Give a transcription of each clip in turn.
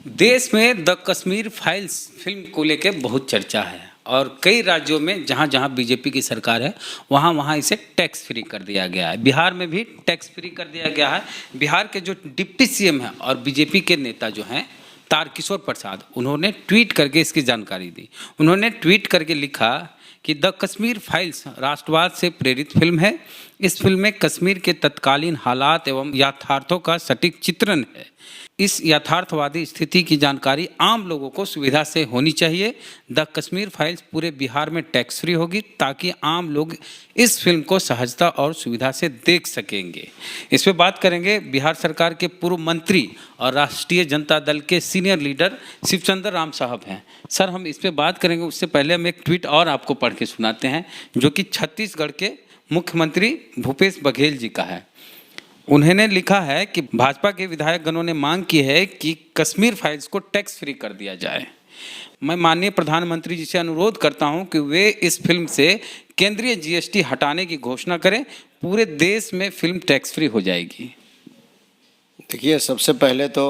देश में the Kashmir files film को लेकर बहुत चर्चा है और कई राज्यों में जहां जहां बीजेपी की सरकार है वहां वहां इसे टैक्स फ्री कर दिया गया है। बिहार में भी टैक्स फ्री कर दिया गया है। बिहार के जो डिप्टी सीएम हैं और बीजेपी के नेता जो हैं तारकिशोर प्रसाद, उन्होंने ट्वीट करके इसकी जानकारी दी। उन्होंने ट्वीट करके लिखा कि द कश्मीर फाइल्स राष्ट्रवाद से प्रेरित फिल्म है। इस फिल्म में कश्मीर के तत्कालीन हालात एवं यथार्थों का सटीक चित्रण है। इस यथार्थवादी स्थिति की जानकारी आम लोगों को सुविधा से होनी चाहिए। द कश्मीर फाइल्स पूरे बिहार में टैक्स फ्री होगी ताकि आम लोग इस फिल्म को सहजता और सुविधा से देख सकेंगे। इस पर बात करेंगे बिहार सरकार के पूर्व मंत्री और राष्ट्रीय जनता दल के सीनियर लीडर शिवचंद्र राम साहब हैं। सर, हम इस पर बात करेंगे, उससे पहले हम एक ट्वीट और आपको पढ़ के सुनाते हैं जो कि छत्तीसगढ़ के मुख्यमंत्री भूपेश बघेल जी का है। उन्होंने लिखा है कि भाजपा के विधायकगणों ने मांग की है कि कश्मीर फाइल्स को टैक्स फ्री कर दिया जाए। मैं माननीय प्रधानमंत्री जी से अनुरोध करता हूं कि वे इस फिल्म से केंद्रीय जीएसटी हटाने की घोषणा करें। पूरे देश में फिल्म टैक्स फ्री हो जाएगी। देखिए, सबसे पहले तो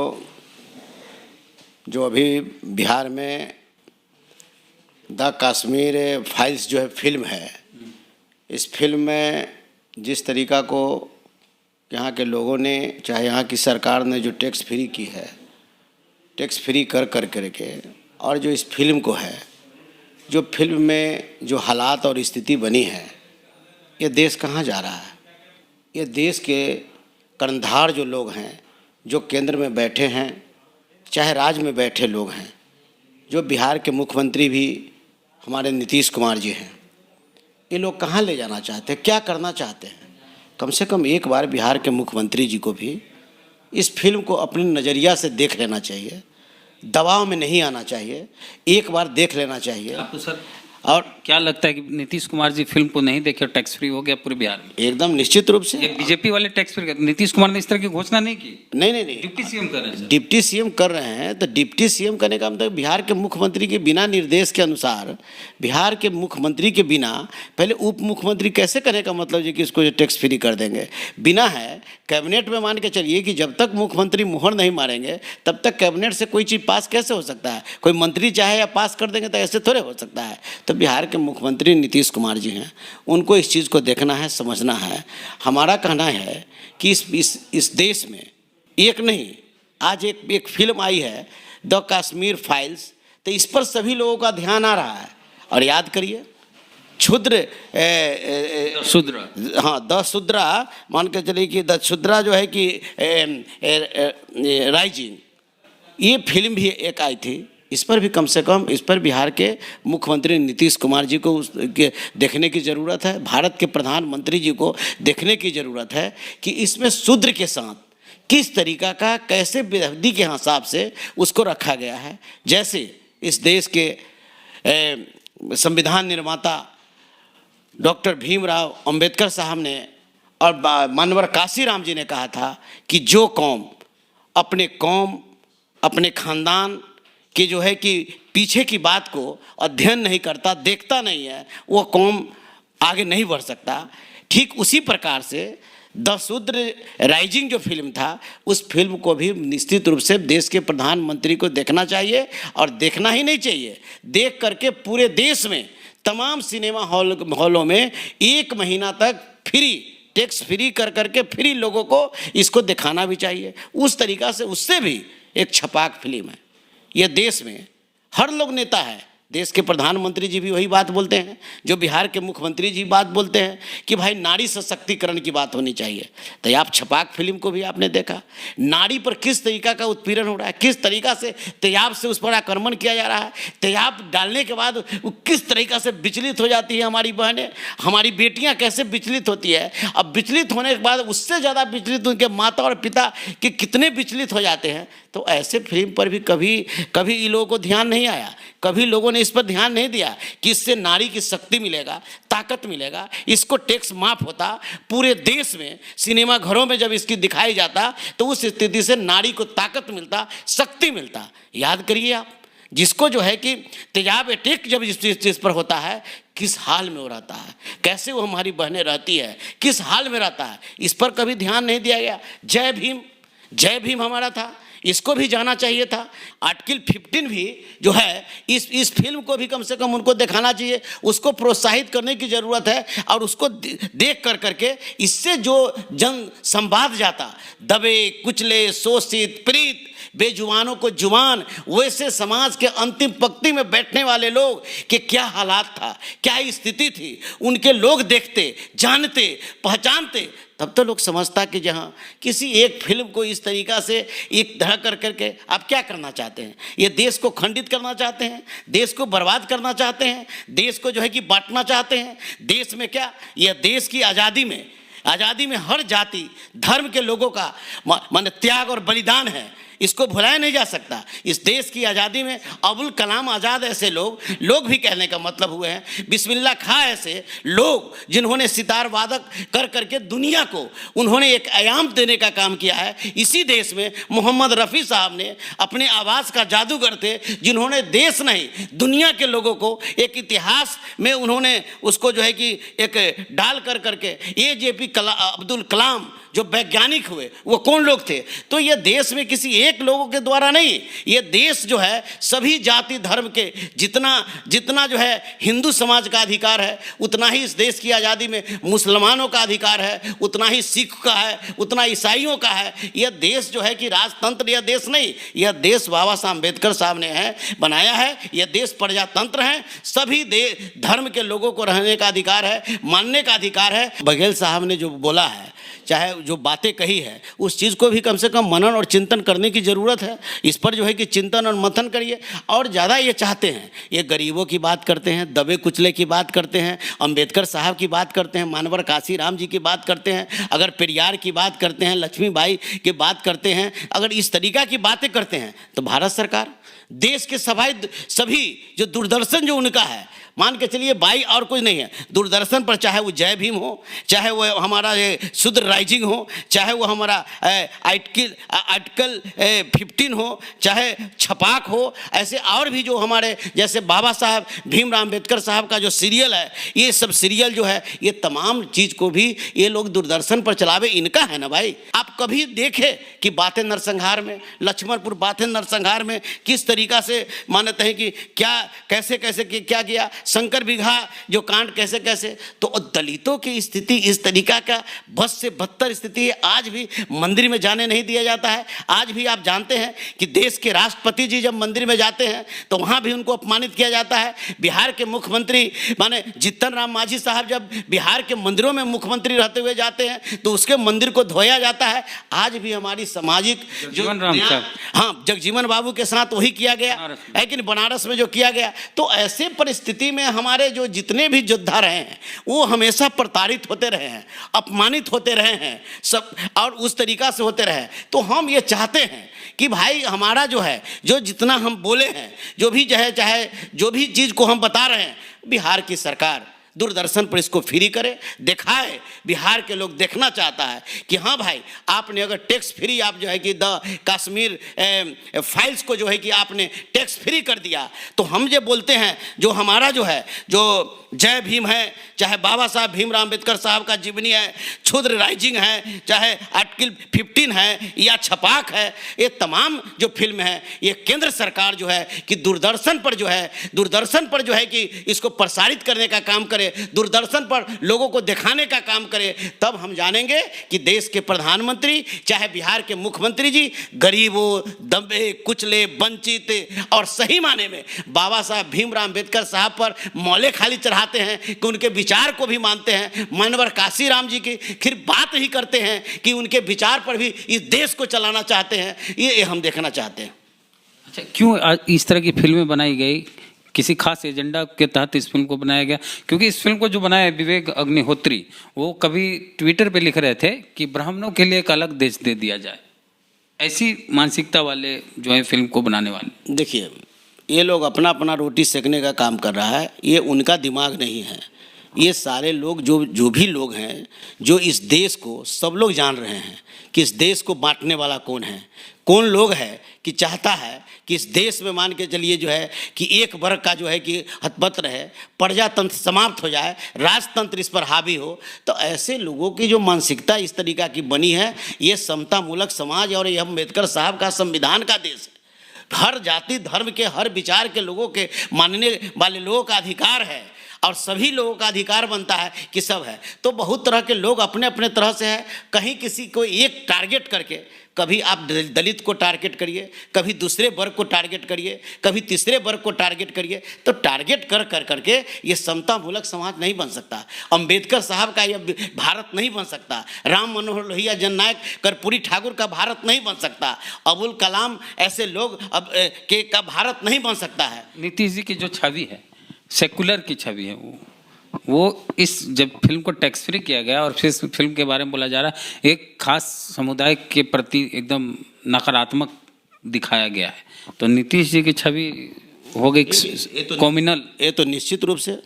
जो अभी बिहार में द कश्मीर फाइल्स जो है फिल्म है, इस फिल्म में जिस तरीका को यहाँ के लोगों ने, चाहे यहाँ की सरकार ने जो टैक्स फ्री की है, टैक्स फ्री कर के और जो इस फिल्म को है, जो फिल्म में जो हालात और स्थिति बनी है, ये देश कहाँ जा रहा है। ये देश के कर्णधार जो लोग हैं, जो केंद्र में बैठे हैं, चाहे राज्य में बैठे लोग हैं, जो बिहार के मुख्यमंत्री भी हमारे नीतीश कुमार जी हैं, ये लोग कहाँ ले जाना चाहते हैं, क्या करना चाहते हैं। कम से कम एक बार बिहार के मुख्यमंत्री जी को भी इस फिल्म को अपने नज़रिया से देख लेना चाहिए, दबाव में नहीं आना चाहिए, एक बार देख लेना चाहिए। आपको सर और क्या लगता है कि नीतीश कुमार जी फिल्म को नहीं देखे और टैक्स फ्री हो गया पूरे बिहार में? एकदम निश्चित रूप से। ये बीजेपी वाले टैक्स फ्री कर, नीतीश कुमार ने इस तरह की घोषणा नहीं की। नहीं, डिप्टी सीएम कर रहे हैं। डिप्टी सीएम कर रहे हैं तो डिप्टी सीएम करने का मतलब बिहार के मुख्यमंत्री के बिना निर्देश के अनुसार, बिहार के मुख्यमंत्री के बिना पहले उप मुख्यमंत्री कैसे करने का मतलब है कि इसको टैक्स फ्री कर देंगे। बिना है कैबिनेट में, मान के चलिए कि जब तक मुख्यमंत्री मुहर नहीं मारेंगे तब तक कैबिनेट से कोई चीज़ पास कैसे हो सकता है। कोई मंत्री चाहे या पास कर देंगे तो ऐसे थोड़े हो सकता है। तो बिहार के मुख्यमंत्री नीतीश कुमार जी हैं, उनको इस चीज़ को देखना है, समझना है। हमारा कहना है कि इस देश में एक नहीं, आज एक फिल्म आई है द कश्मीर फाइल्स, तो इस पर सभी लोगों का ध्यान आ रहा है। और याद करिए, क्षुद्र शूद्र, हाँ, द शूद्रा, मान के चलिए कि द शूद्रा जो है कि राइजिंग, ये फिल्म भी एक आई थी। इस पर भी कम से कम, इस पर बिहार के मुख्यमंत्री नीतीश कुमार जी को देखने की ज़रूरत है। भारत के प्रधानमंत्री जी को देखने की ज़रूरत है कि इसमें शूद्र के साथ किस तरीका का, कैसे विधि के हिसाब से उसको रखा गया है। जैसे इस देश के संविधान निर्माता डॉक्टर भीमराव अंबेडकर साहब ने और मानवर काशीराम जी ने कहा था कि जो कौम अपने खानदान कि जो है कि पीछे की बात को अध्ययन नहीं करता, देखता नहीं है, वो कौम आगे नहीं बढ़ सकता। ठीक उसी प्रकार से द शूद्र राइजिंग जो फिल्म था, उस फिल्म को भी निश्चित रूप से देश के प्रधानमंत्री को देखना चाहिए। और देखना ही नहीं चाहिए, देख करके पूरे देश में तमाम सिनेमा हॉलों में 1 महीना तक फ्री, टैक्स फ्री कर करके फ्री लोगों को इसको दिखाना भी चाहिए। उस तरीक़ा से उससे भी एक छपाक फिल्म है। यह देश में हर लोग नेता है, देश के प्रधानमंत्री जी भी वही बात बोलते हैं, जो बिहार के मुख्यमंत्री जी बात बोलते हैं कि भाई नारी सशक्तिकरण की बात होनी चाहिए। तो आप छपाक फिल्म को भी आपने देखा, नारी पर किस तरीका का उत्पीड़न हो रहा है, किस तरीका से तेजाब से उस पर आक्रमण किया जा रहा है। तेजाब डालने के बाद वो किस तरीका से विचलित हो जाती है हमारी बहनें, हमारी बेटियां कैसे विचलित होती है। अब विचलित होने के बाद उससे ज़्यादा विचलित उनके माता और पिता के कितने विचलित हो जाते हैं। तो ऐसे फिल्म पर भी कभी इन लोगों को ध्यान नहीं आया, कभी लोगों ने इस पर ध्यान नहीं दिया कि इससे नारी की शक्ति मिलेगा, ताकत मिलेगा, इसको टैक्स माफ होता। पूरे देश में सिनेमा घरों में जब इसकी दिखाई जाता तो उस स्थिति से नारी को ताकत मिलता, शक्ति मिलता। याद करिए आप, जिसको जो है कि तेजाब अटैक जब इस चीज़ पर होता है, किस हाल में वो रहता है, कैसे वो हमारी बहनें रहती है, किस हाल में रहता है, इस पर कभी ध्यान नहीं दिया गया। जय भीम हमारा था, इसको भी जाना चाहिए था। आर्टिकल 15 भी जो है इस फिल्म को भी कम से कम उनको दिखाना चाहिए, उसको प्रोत्साहित करने की ज़रूरत है। और उसको देख कर करके इससे जो जन संवाद जाता, दबे कुचले शोषित पीड़ित बेजुबानों को जुबान, वैसे समाज के अंतिम पंक्ति में बैठने वाले लोग कि क्या हालात था, क्या स्थिति थी, उनके लोग देखते, जानते, पहचानते, तब तो लोग समझता कि जहाँ किसी एक फिल्म को इस तरीक़ा से एक तरह कर करके आप क्या करना चाहते हैं? ये देश को खंडित करना चाहते हैं, देश को बर्बाद करना चाहते हैं, देश को जो है कि बांटना चाहते हैं। देश में क्या, यह देश की आज़ादी में हर जाति धर्म के लोगों का माने त्याग और बलिदान है, इसको भुलाया नहीं जा सकता। इस देश की आज़ादी में अबुल कलाम आज़ाद ऐसे लोग भी कहने का मतलब हुए हैं, बिस्मिल्लाह खां ऐसे लोग जिन्होंने सितार वादक कर करके दुनिया को उन्होंने एक आयाम देने का काम किया है। इसी देश में मोहम्मद रफ़ी साहब ने अपने आवाज़ का जादूगर थे, जिन्होंने देश नहीं दुनिया के लोगों को एक इतिहास में उन्होंने उसको जो है कि एक डाल कर करके AJP अब्दुल कलाम जो वैज्ञानिक हुए वो कौन लोग थे? तो ये देश में किसी एक लोगों के द्वारा नहीं, ये देश जो है सभी जाति धर्म के जितना जो है हिंदू समाज का अधिकार है, उतना ही इस देश की आज़ादी में मुसलमानों का अधिकार है, उतना ही सिख का है, उतना ईसाइयों का है। यह देश जो है कि राजतंत्र, यह देश नहीं, यह देश बाबा साहब अम्बेडकर साहब ने बनाया है। यह देश प्रजातंत्र है, सभी धर्म के लोगों को रहने का अधिकार है, मानने का अधिकार है। बघेल साहब ने जो बोला है, चाहे जो बातें कही है, उस चीज़ को भी कम से कम मनन और चिंतन करने की ज़रूरत है। इस पर जो है कि चिंतन और मंथन करिए। और ज़्यादा ये चाहते हैं, ये गरीबों की बात करते हैं, दबे कुचले की बात करते हैं, अंबेडकर साहब की बात करते हैं, मानवर काशीराम जी की बात करते हैं, अगर पेरियार की बात करते हैं, लक्ष्मीबाई की बात करते हैं, अगर इस तरीक़ा की बातें करते हैं तो भारत सरकार, देश के सभी जो दूरदर्शन जो उनका है, मान के चलिए भाई और कुछ नहीं है, दूरदर्शन पर चाहे वो जय भीम हो, चाहे वो हमारा ये शूद्र राइजिंग हो, चाहे वो हमारा आर्टिकल 15 हो, चाहे छपाक हो, ऐसे और भी जो हमारे जैसे बाबा साहब भीमराव अम्बेडकर साहब का जो सीरियल है, ये सब सीरियल जो है, ये तमाम चीज़ को भी ये लोग दूरदर्शन पर चलावे, इनका है ना भाई। आप कभी देखे कि बातें नरसंहार में, लक्ष्मणपुर बातें नरसंहार में किस तरीक़ा से मानते हैं कि क्या कैसे क्या किया, शंकर बिगहा जो कांड कैसे, तो दलितों की स्थिति इस तरीका का बस से बदतर स्थिति है। आज भी मंदिर में जाने नहीं दिया जाता है। आज भी आप जानते हैं कि देश के राष्ट्रपति जी जब मंदिर में जाते हैं तो वहाँ भी उनको अपमानित किया जाता है। बिहार के मुख्यमंत्री माने जीतन राम मांझी साहब जब बिहार के मंदिरों में मुख्यमंत्री रहते हुए जाते हैं तो उसके मंदिर को धोया जाता है। आज भी हमारी सामाजिक जो हाँ जगजीवन बाबू के साथ वही किया गया है कि बनारस में जो किया गया। तो ऐसे परिस्थिति में हमारे जो जितने भी योद्धा रहे हैं वो हमेशा प्रताड़ित होते रहे हैं, अपमानित होते रहे हैं सब, और उस तरीका से होते रहे। तो हम ये चाहते हैं कि भाई हमारा जो है जो जितना हम बोले हैं, जो भी चाहे जो भी चीज़ को हम बता रहे हैं, बिहार की सरकार दूरदर्शन पर इसको फ्री करे, दिखाए। बिहार के लोग देखना चाहता है कि हाँ भाई आपने अगर टैक्स फ्री आप जो है कि द कश्मीर फाइल्स को जो है कि आपने टैक्स फ्री कर दिया, तो हम जो बोलते हैं जो हमारा जो है जो जय भीम है, चाहे बाबा साहब भीमराव अम्बेडकर साहब का जीवनी है, क्षुद्र राइजिंग है, चाहे आर्टिकल 15 है या छपाक है, ये तमाम जो फिल्म है ये केंद्र सरकार जो है कि दूरदर्शन पर जो है कि इसको प्रसारित करने का काम करे, दूरदर्शन पर लोगों को दिखाने का काम करे। तब हम जानेंगे कि देश के प्रधानमंत्री चाहे बिहार के मुख्यमंत्री जी गरीबों, दबे कुचले, वंचित और सही माने में बाबा साहब भीमराव अम्बेडकर साहब पर मौले खाली चढ़ाते हैं कि उनके विचार को भी मानते हैं। मानवर काशीराम जी की फिर बात ही करते हैं कि उनके विचार पर भी इस देश को चलाना चाहते हैं। ये हम देखना चाहते हैं। अच्छा, क्यों इस तरह की फिल्में बनाई गई? किसी खास एजेंडा के तहत इस फिल्म को बनाया गया? क्योंकि इस फिल्म को जो बनाया विवेक अग्निहोत्री, वो कभी ट्विटर पे लिख रहे थे कि ब्राह्मणों के लिए एक अलग देश दे दिया जाए। ऐसी मानसिकता वाले जो है फिल्म को बनाने वाले, देखिए ये लोग अपना रोटी सेकने का काम कर रहा है, ये उनका दिमाग नहीं है। ये सारे लोग जो भी लोग हैं जो इस देश को सब लोग जान रहे हैं कि इस देश को बांटने वाला कौन है, कौन लोग है कि चाहता है कि इस देश में मान के चलिए जो है कि एक वर्ग का जो है कि हतपत्र है, प्रजातंत्र समाप्त हो जाए, राजतंत्र इस पर हावी हो, तो ऐसे लोगों की जो मानसिकता इस तरीका की बनी है, ये समता मूलक समाज और ये अम्बेडकर साहब का संविधान का देश है। हर जाति धर्म के, हर विचार के लोगों के मानने वाले लोगों का अधिकार है और सभी लोगों का अधिकार बनता है कि सब है। तो बहुत तरह के लोग अपने अपने तरह से है, कहीं किसी को एक टारगेट करके, कभी आप दलित को टारगेट करिए, कभी दूसरे वर्ग को टारगेट करिए, कभी तीसरे वर्ग को टारगेट करिए, तो टारगेट कर कर करके ये समता मूलक समाज नहीं बन सकता। अम्बेडकर साहब का ये भारत नहीं बन सकता। राम मनोहर लोहिया, जननायक कर्पूरी ठाकुर का भारत नहीं बन सकता। अबुल कलाम ऐसे लोग अब के का भारत नहीं बन सकता है। नीतीश जी की जो छवि है, सेकुलर की छवि है, वो इस जब फिल्म को टैक्स फ्री किया गया और फिर फिल्म के बारे में बोला जा रहा है, एक खास समुदाय के प्रति एकदम नकारात्मक दिखाया गया है, तो नीतीश जी की छवि हो गई कॉम्युनल। ये तो निश्चित रूप से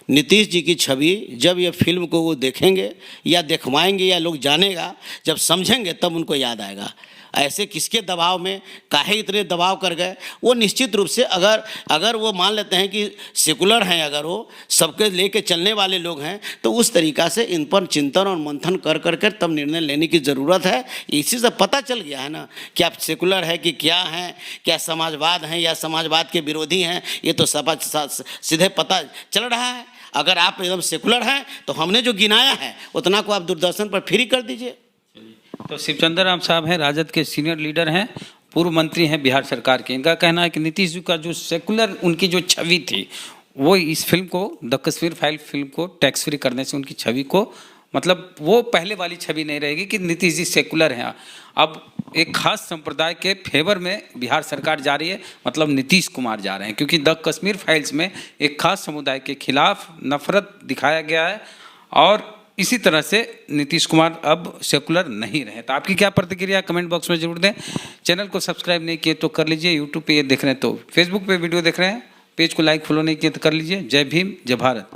नीतीश जी की छवि जब ये फिल्म को वो देखेंगे या दिखवाएंगे या लोग जानेगा, जब समझेंगे तब उनको याद आएगा। ऐसे किसके दबाव में काहे इतने दबाव कर गए, वो निश्चित रूप से अगर वो मान लेते हैं कि सेकुलर हैं, अगर वो सबके लेके चलने वाले लोग हैं, तो उस तरीक़ा से इन पर चिंतन और मंथन कर कर तब निर्णय लेने की ज़रूरत है। इसी से पता चल गया है ना कि आप सेकुलर है कि क्या हैं, क्या समाजवाद हैं या समाजवाद के विरोधी हैं, ये तो सीधे पता चल रहा है। अगर आप एकदम सेकुलर हैं तो हमने जो गिनाया है उतना को आप दूरदर्शन पर फ्री कर दीजिए। तो शिवचंद्र राम साहब हैं, राजद के सीनियर लीडर हैं, पूर्व मंत्री हैं बिहार सरकार के। इनका कहना है कि नीतीश जी का जो सेकुलर उनकी जो छवि थी, वो इस फिल्म को, द कश्मीर फाइल फिल्म को टैक्स फ्री करने से उनकी छवि को, मतलब वो पहले वाली छवि नहीं रहेगी कि नीतीश जी सेकुलर हैं। अब एक खास संप्रदाय के फेवर में बिहार सरकार जा रही है, मतलब नीतीश कुमार जा रहे हैं, क्योंकि द कश्मीर फाइल्स में एक खास समुदाय के खिलाफ नफरत दिखाया गया है और इसी तरह से नीतीश कुमार अब सेकुलर नहीं रहे। तो आपकी क्या प्रतिक्रिया कमेंट बॉक्स में जरूर दें। चैनल को सब्सक्राइब नहीं किए तो कर लीजिए, यूट्यूब पे ये देख रहे हैं तो, फेसबुक पे वीडियो देख रहे हैं, पेज को लाइक फॉलो नहीं किए तो कर लीजिए। जय भीम, जय भारत।